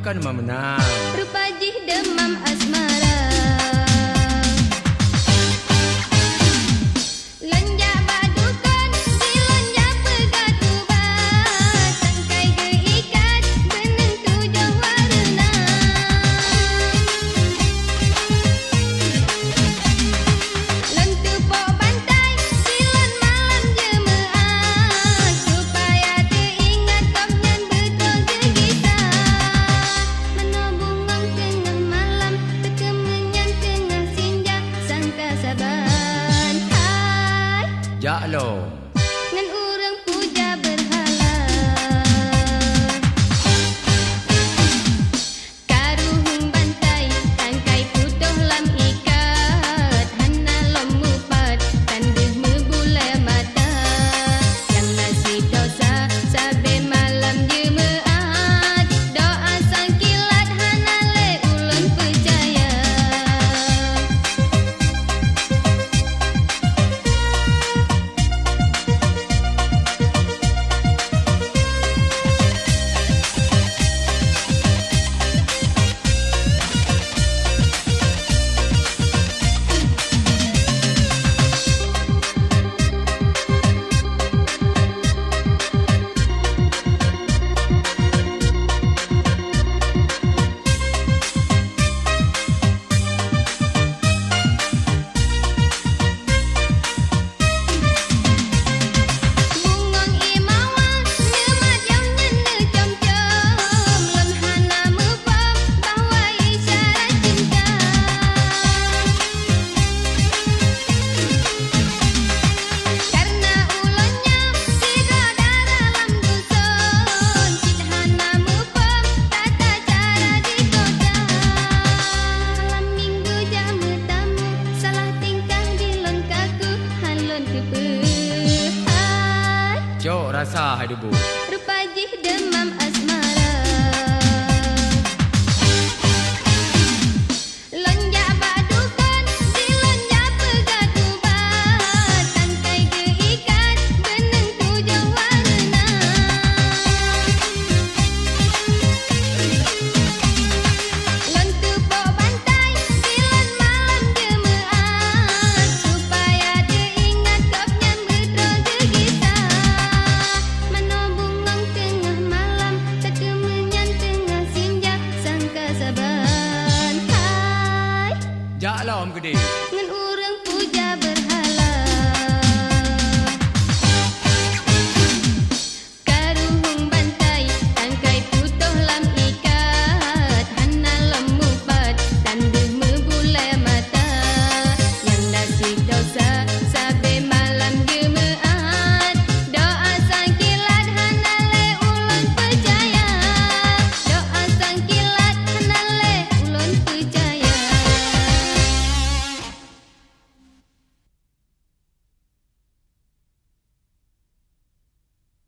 bukan demam menang. Rupa jih demam asmara. Lonjak badukan, dilonjak pegat ubat. Tangkai geikat, beneng tujuh warna. Lon tupok bantai, silon malam jemaah. Supaya teringat kopnyan betul gegisah. Menobungong tengah malam, kekemenyan tengah senja. Sangka saban, hai Jak lo. ngan urang puja berhala. Karuhung bantai, tangkai putuh lam ikat. Hana lom mupat, tandih membula mata. Yang nasi dosa, sabe malam jemaat. Doa sang kilat, hana le ulun percaya. Bungong imawan, ngemat yang nyene com-com. Lon hana mufam, bahwa isyarat cinta. Karena ulunnya, sigoda dalam dusun. Cid hana mufam, tata cara di kota. Malam minggu jamu tamu, salah tingkah di lon kaku. Halon tepeh, hai Cok rasa hai debu. rupa jih demam asmara.